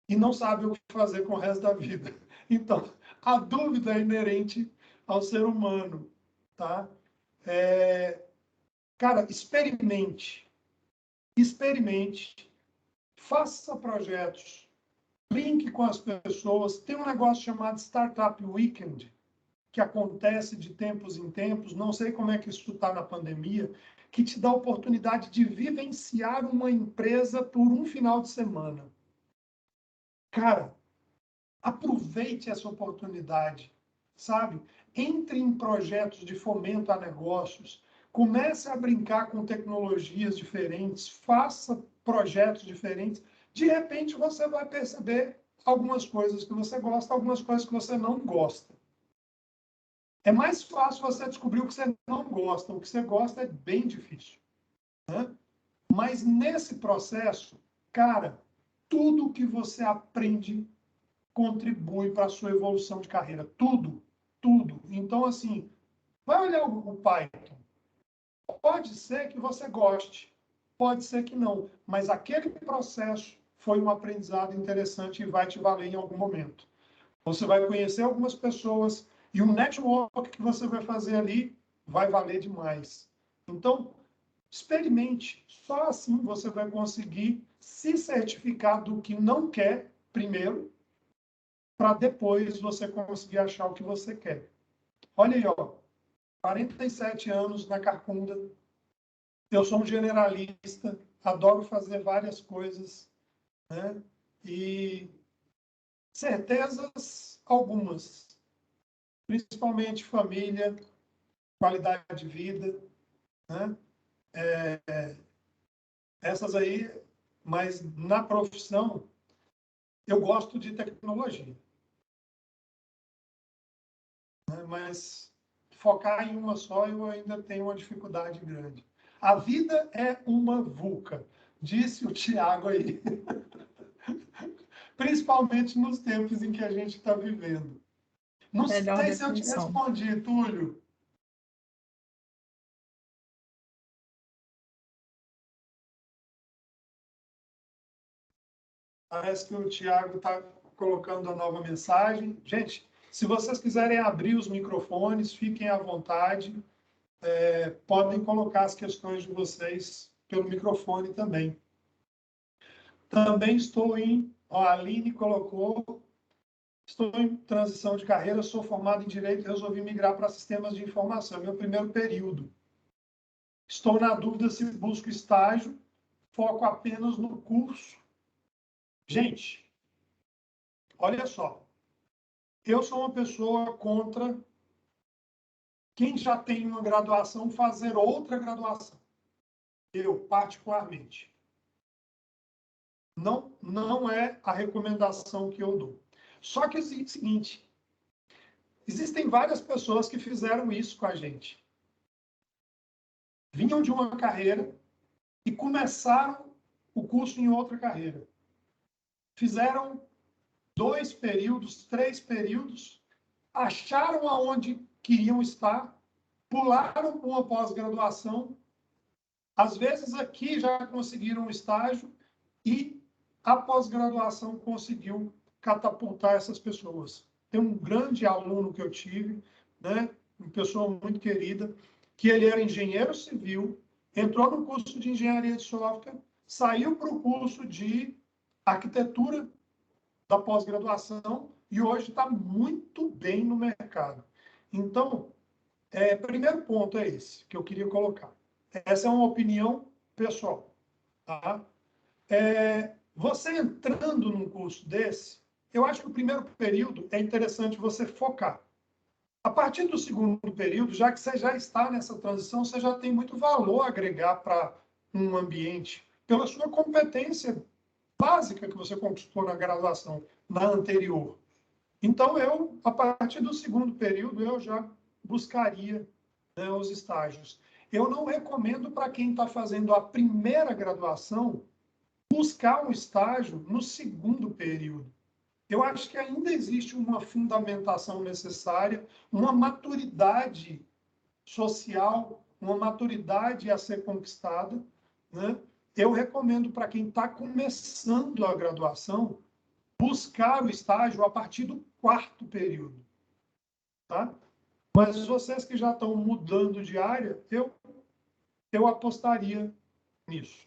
e não sabem o que fazer com o resto da vida. Então, a dúvida é inerente ao ser humano, tá? Cara, experimente, faça projetos, brinque com as pessoas. Tem um negócio chamado Startup Weekend, que acontece de tempos em tempos, não sei como é que isso está na pandemia, que te dá a oportunidade de vivenciar uma empresa por um final de semana. Cara, aproveite essa oportunidade, sabe? Entre em projetos de fomento a negócios, comece a brincar com tecnologias diferentes, faça projetos diferentes. De repente, você vai perceber algumas coisas que você gosta, algumas coisas que você não gosta. É mais fácil você descobrir o que você não gosta. O que você gosta é bem difícil, né? Mas nesse processo, cara, tudo que você aprende contribui para a sua evolução de carreira. Tudo, tudo. Então, assim, vai olhar o Python. Pode ser que você goste, Pode ser que não, mas aquele processo foi um aprendizado interessante e vai te valer em algum momento. Você vai conhecer algumas pessoas e o network que você vai fazer ali vai valer demais. Então, experimente. Só assim você vai conseguir se certificar do que não quer primeiro, para depois você conseguir achar o que você quer. Olha aí, ó, 47 anos na Carcunda. Eu sou um generalista, adoro fazer várias coisas, né? E certezas algumas, principalmente família, qualidade de vida, né? Essas aí, mas na profissão, eu gosto de tecnologia, né? Mas focar em uma só eu ainda tenho uma dificuldade grande. A vida é uma VUCA, disse o Tiago aí. Principalmente nos tempos em que a gente está vivendo. Não Melhor sei se eu te definição. respondi, Túlio. Parece que o Tiago está colocando a nova mensagem. Gente, se vocês quiserem abrir os microfones, fiquem à vontade. Podem colocar as questões de vocês pelo microfone também. Também estou em... Ó, a Aline colocou... Estou em transição de carreira, sou formado em Direito e resolvi migrar para sistemas de informação. É meu primeiro período. Estou na dúvida se busco estágio, foco apenas no curso. Gente, olha só. Eu sou uma pessoa contra quem já tem uma graduação fazer outra graduação. Eu, particularmente. Não é a recomendação que eu dou. Só que é o seguinte, existem várias pessoas que fizeram isso com a gente. Vinham de uma carreira e começaram o curso em outra carreira. Fizeram 2 períodos, 3 períodos, acharam aonde queriam estar, pularam para uma pós-graduação, às vezes aqui já conseguiram um estágio e a pós-graduação conseguiu catapultar essas pessoas. Tem um grande aluno que eu tive, né, uma pessoa muito querida, que ele era engenheiro civil, entrou no curso de engenharia de software, saiu para o curso de arquitetura da pós-graduação e hoje está muito bem no mercado. Então, primeiro ponto é esse que eu queria colocar. Essa é uma opinião pessoal. Tá? Você entrando num curso desse, eu acho que o primeiro período é interessante você focar. A partir do segundo período, já que você já está nessa transição, você já tem muito valor a agregar para um ambiente, pela sua competência básica que você conquistou na graduação, na anterior. Então, a partir do segundo período, eu já buscaria, né, os estágios. Eu não recomendo para quem está fazendo a primeira graduação buscar um estágio no segundo período. Eu acho que ainda existe uma fundamentação necessária, uma maturidade social, uma maturidade a ser conquistada, né? Eu recomendo para quem está começando a graduação buscar o estágio a partir do 4º período, tá? Mas vocês que já estão mudando de área, eu apostaria nisso.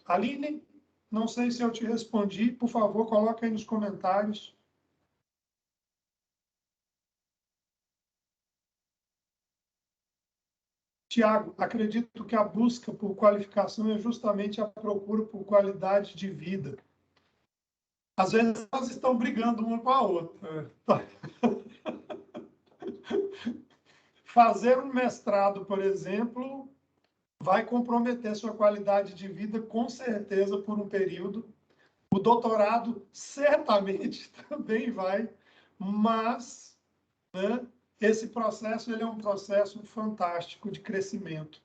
Aline, não sei se eu te respondi, por favor, coloca aí nos comentários. Tiago, acredito que a busca por qualificação é justamente a procura por qualidade de vida. Às vezes elas estão brigando uma com a outra. Fazer um mestrado, por exemplo, vai comprometer sua qualidade de vida, com certeza, por um período. O doutorado, certamente, também vai, mas, né, esse processo ele é um processo fantástico de crescimento.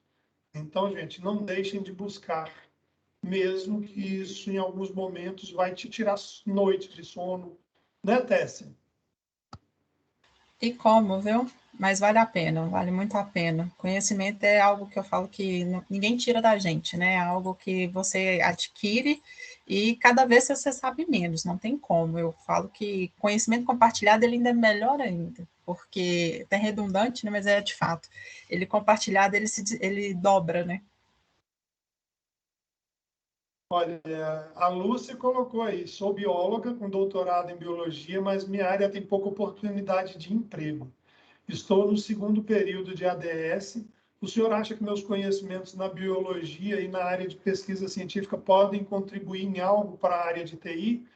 Então, gente, não deixem de buscar, mesmo que isso, em alguns momentos, vai te tirar noites de sono. Né, Tessia? E como, viu? Mas vale a pena, vale muito a pena. Conhecimento é algo que eu falo que ninguém tira da gente, né? É algo que você adquire e cada vez você sabe menos, não tem como. Eu falo que conhecimento compartilhado ele ainda é melhor ainda, porque é redundante, né? Mas é de fato. Ele compartilhado, ele dobra, né? Olha, a Lúcia colocou aí, sou bióloga com doutorado em biologia, mas minha área tem pouca oportunidade de emprego. Estou no segundo período de ADS. O senhor acha que meus conhecimentos na biologia e na área de pesquisa científica podem contribuir em algo para a área de TI?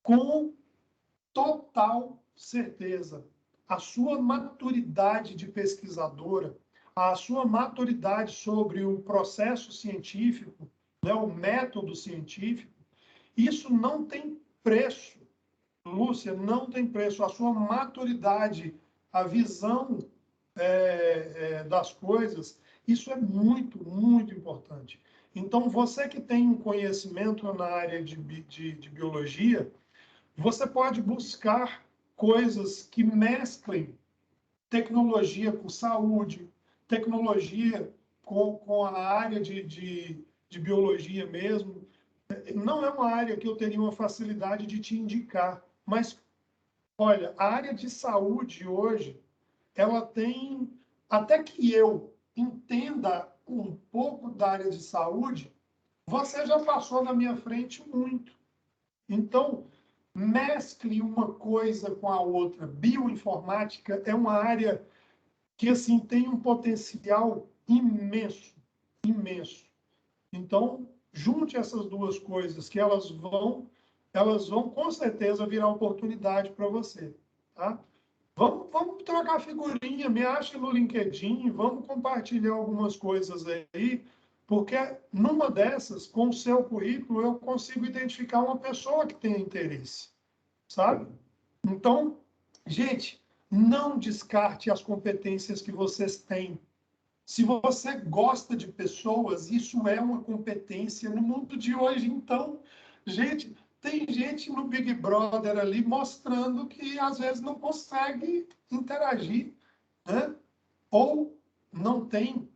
Com total certeza. A sua maturidade de pesquisadora, a sua maturidade sobre o processo científico, né, o método científico, isso não tem preço. Lúcia, não tem preço. A sua maturidade, a visão das coisas, isso é muito, muito importante. Então, você que tem um conhecimento na área de biologia, você pode buscar coisas que mesclem tecnologia com saúde, tecnologia com a área de biologia mesmo. Não é uma área que eu teria uma facilidade de te indicar, mas olha, a área de saúde hoje, ela tem, até que eu entenda um pouco da área de saúde, você já passou na minha frente muito. Então, mescle uma coisa com a outra. Bioinformática é uma área que assim tem um potencial imenso, imenso. Então, junte essas duas coisas que elas vão com certeza virar oportunidade para você, tá? Vamos trocar figurinha, me ache no LinkedIn, vamos compartilhar algumas coisas aí, porque numa dessas, com o seu currículo, eu consigo identificar uma pessoa que tem interesse, sabe? Então, gente, não descarte as competências que vocês têm. Se você gosta de pessoas, isso é uma competência no mundo de hoje. Então, gente, tem gente no Big Brother ali mostrando que às vezes não consegue interagir, né? Ou não tem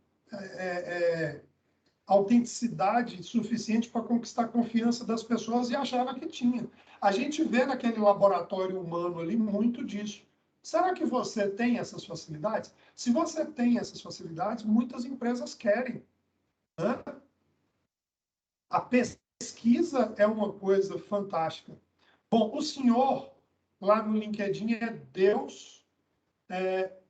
autenticidade suficiente para conquistar a confiança das pessoas e achava que tinha. A gente vê naquele laboratório humano ali muito disso. Será que você tem essas facilidades? Se você tem essas facilidades, muitas empresas querem, né? A pesquisa é uma coisa fantástica. Bom, o senhor lá no LinkedIn é Deus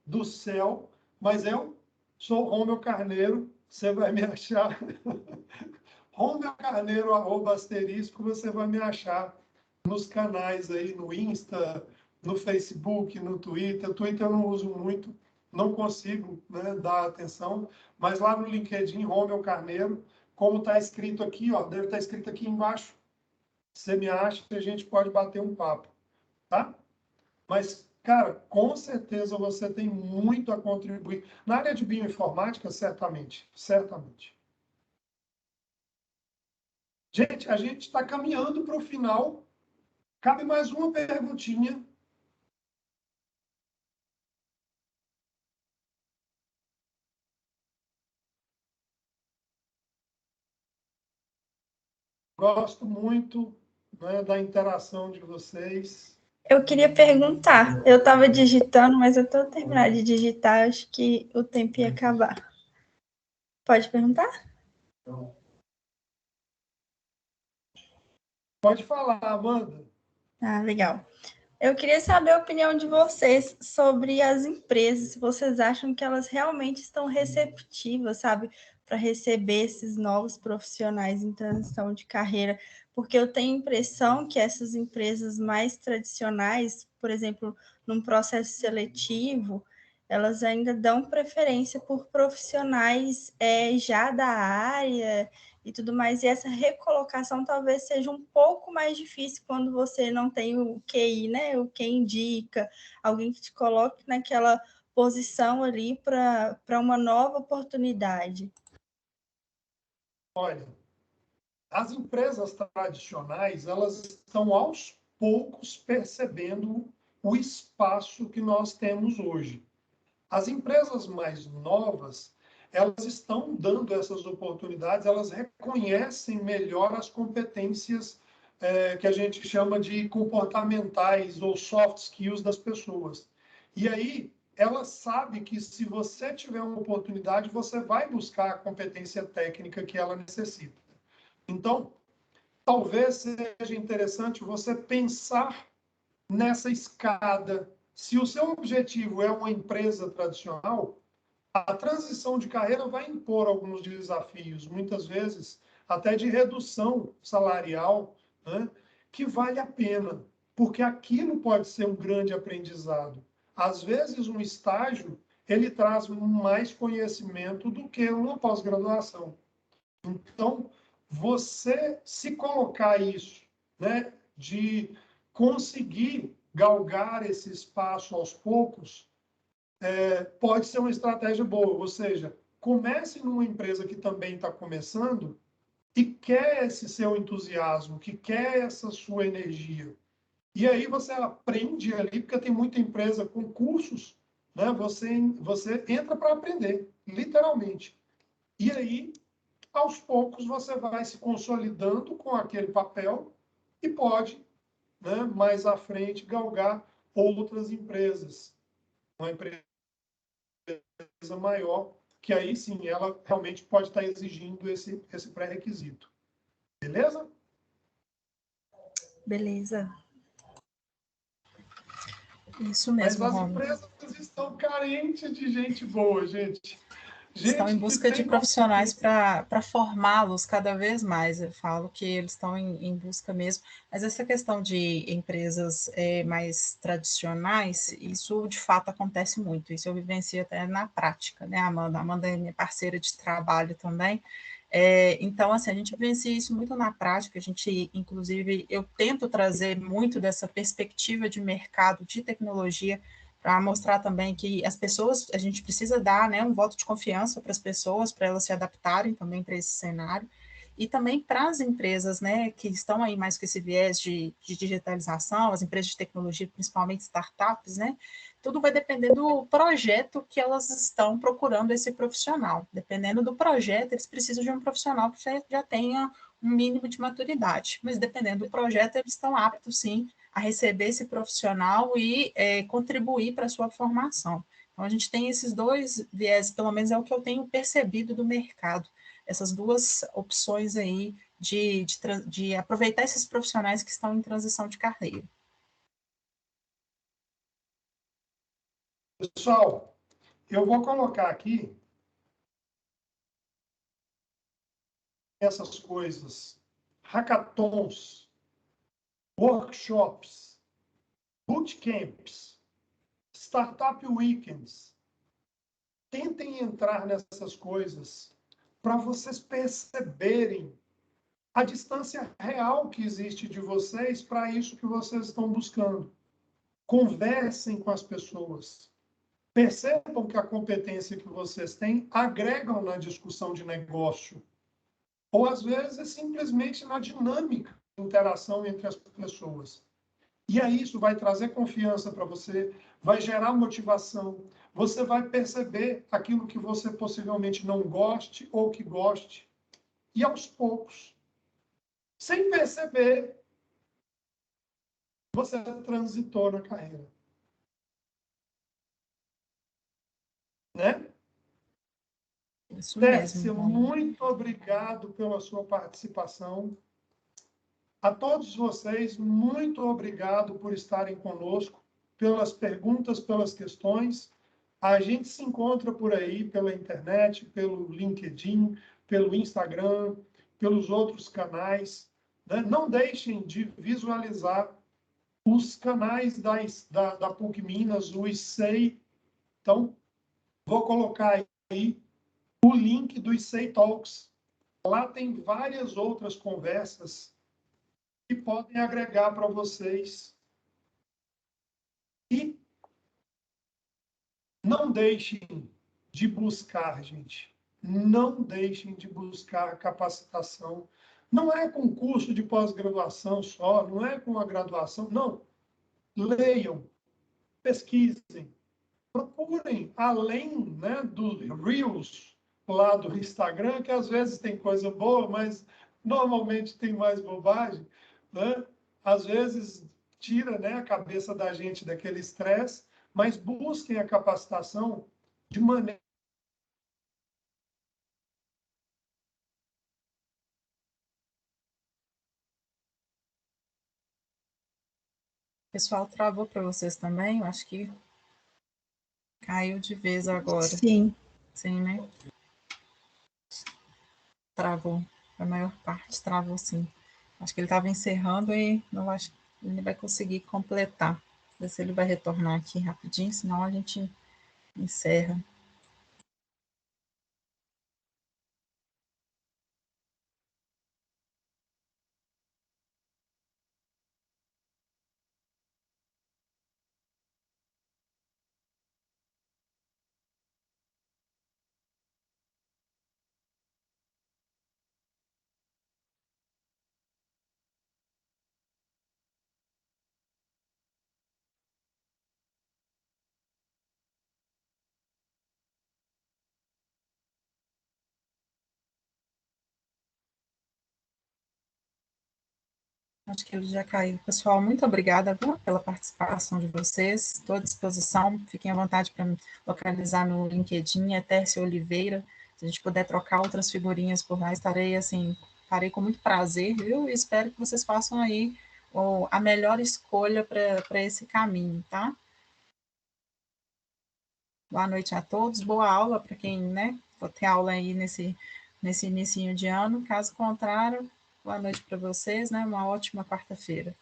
do céu, mas eu sou Romeu Carneiro, você vai me achar. Romeu Carneiro, @, você vai me achar nos canais aí, no Insta, no Facebook, no Twitter. Twitter eu não uso muito, não consigo, né, dar atenção, mas lá no LinkedIn, Romeu Carneiro, como está escrito aqui, ó, deve estar escrito aqui embaixo. Você me acha que a gente pode bater um papo, tá? Mas, cara, com certeza você tem muito a contribuir. Na área de bioinformática, certamente, certamente. Gente, a gente está caminhando para o final. Cabe mais uma perguntinha. Gosto muito, né, da interação de vocês. Eu queria perguntar. Eu estava digitando, mas eu estou terminando de digitar, acho que o tempo ia acabar. Pode perguntar? Pode falar, Amanda. Ah, legal. Eu queria saber a opinião de vocês sobre as empresas, se vocês acham que elas realmente estão receptivas, sabe, para receber esses novos profissionais em transição de carreira, porque eu tenho a impressão que essas empresas mais tradicionais, por exemplo, num processo seletivo, elas ainda dão preferência por profissionais já da área e tudo mais, e essa recolocação talvez seja um pouco mais difícil quando você não tem o QI, né? O que indica, alguém que te coloque naquela posição ali para uma nova oportunidade. Olha, as empresas tradicionais, elas estão aos poucos percebendo o espaço que nós temos hoje. As empresas mais novas, elas estão dando essas oportunidades, elas reconhecem melhor as competências que a gente chama de comportamentais ou soft skills das pessoas. E aí, ela sabe que se você tiver uma oportunidade, você vai buscar a competência técnica que ela necessita. Então, talvez seja interessante você pensar nessa escada. Se o seu objetivo é uma empresa tradicional, a transição de carreira vai impor alguns desafios, muitas vezes até de redução salarial, né, que vale a pena, porque aquilo pode ser um grande aprendizado. Às vezes, um estágio, ele traz mais conhecimento do que uma pós-graduação. Então, você se colocar isso, né, de conseguir galgar esse espaço aos poucos, pode ser uma estratégia boa. Ou seja, comece numa empresa que também está começando e quer esse seu entusiasmo, que quer essa sua energia. E aí você aprende ali, porque tem muita empresa com cursos, né? Você entra para aprender, literalmente. E aí, aos poucos, você vai se consolidando com aquele papel e pode, né, mais à frente, galgar outras empresas. Uma empresa maior, que aí sim, ela realmente pode estar exigindo esse pré-requisito. Beleza? Beleza. Isso Mas mesmo, as Romulo. empresas estão carentes de gente boa, gente. Estão em Gente que busca de tem profissionais competência. para formá-los cada vez mais. Eu falo que eles estão em busca mesmo. Mas essa questão de empresas mais tradicionais, isso de fato acontece muito. Isso eu vivencio até na prática, né, Amanda? A Amanda é minha parceira de trabalho também. Então, assim, a gente vivencia isso muito na prática. A gente, inclusive, eu tento trazer muito dessa perspectiva de mercado, de tecnologia, para mostrar também que as pessoas, a gente precisa dar, né, um voto de confiança para as pessoas, para elas se adaptarem também para esse cenário, e também para as empresas, né, que estão aí mais com esse viés de digitalização, as empresas de tecnologia, principalmente startups, né, tudo vai depender do projeto que elas estão procurando esse profissional. Dependendo do projeto, eles precisam de um profissional que já tenha um mínimo de maturidade, mas dependendo do projeto, eles estão aptos, sim, a receber esse profissional e contribuir para a sua formação. Então, a gente tem esses dois viés, pelo menos é o que eu tenho percebido do mercado, essas duas opções aí de aproveitar esses profissionais que estão em transição de carreira. Pessoal, eu vou colocar aqui essas coisas: hackathons, workshops, bootcamps, startup weekends. Tentem entrar nessas coisas para vocês perceberem a distância real que existe de vocês para isso que vocês estão buscando. Conversem com as pessoas. Percebam que a competência que vocês têm agregam na discussão de negócio. Ou, às vezes, simplesmente na dinâmica de interação entre as pessoas. E aí isso vai trazer confiança para você, vai gerar motivação, você vai perceber aquilo que você possivelmente não goste ou que goste. E, aos poucos, sem perceber, você transitou na carreira. Né? Isso Tércia, mesmo, Romulo. muito obrigado pela sua participação. A todos vocês, muito obrigado por estarem conosco, pelas perguntas, pelas questões. A gente se encontra por aí pela internet, pelo LinkedIn, pelo Instagram, pelos outros canais. Né? Não deixem de visualizar os canais da PUC Minas, o ICEI. Então, vou colocar aí o link do ICEI Talks. Lá tem várias outras conversas que podem agregar para vocês. E não deixem de buscar, gente. Não deixem de buscar capacitação. Não é com curso de pós-graduação só, não é com a graduação, não. Leiam, pesquisem, procurem, além, né, do Reels, lá do Instagram, que às vezes tem coisa boa, mas normalmente tem mais bobagem, né? Às vezes tira, né, a cabeça da gente daquele estresse, mas busquem a capacitação de maneira. Pessoal, travou para vocês também? Eu acho que caiu de vez agora. Sim. Sim, né? Travou. A maior parte travou, sim. Acho que ele estava encerrando e não acho que ele vai conseguir completar. Ver se ele vai retornar aqui rapidinho, senão a gente encerra. Acho que ele já caiu. Pessoal, muito obrigada, viu, pela participação de vocês. Estou à disposição. Fiquem à vontade para me localizar no LinkedIn, Tércia Oliveira. Se a gente puder trocar outras figurinhas por lá, farei com muito prazer, viu? E espero que vocês façam aí a melhor escolha para esse caminho, tá? Boa noite a todos. Boa aula para quem, né, for ter aula aí nesse inicinho de ano. Caso contrário, boa noite para vocês, né? Uma ótima quarta-feira.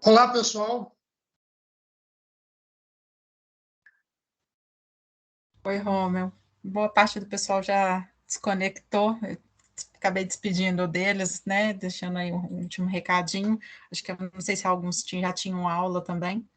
Olá, pessoal. Oi, Romeu. Boa parte do pessoal já desconectou. Eu acabei despedindo deles, né? Deixando aí um último recadinho. Acho que eu não sei se alguns já tinham aula também.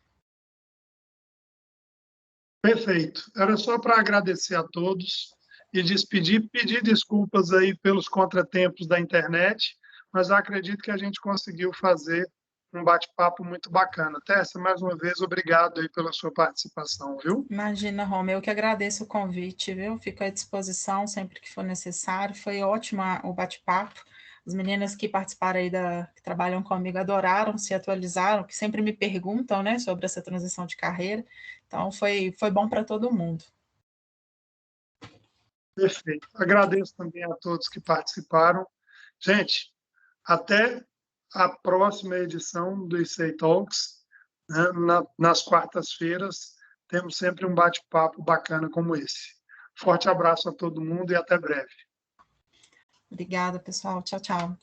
Perfeito. Era só para agradecer a todos e despedir, pedir desculpas aí pelos contratempos da internet, mas eu acredito que a gente conseguiu fazer um bate-papo muito bacana. Tessa, mais uma vez, obrigado aí pela sua participação, viu? Imagina, Romeu, eu que agradeço o convite, viu? Fico à disposição sempre que for necessário. Foi ótimo o bate-papo. As meninas que participaram aí, que trabalham comigo, adoraram, se atualizaram, que sempre me perguntam, né, sobre essa transição de carreira. Então, foi bom para todo mundo. Perfeito. Agradeço também a todos que participaram. Gente, até a próxima edição do ICEI Talks, né? Nas quartas-feiras, temos sempre um bate-papo bacana como esse. Forte abraço a todo mundo e até breve. Obrigada, pessoal. Tchau, tchau.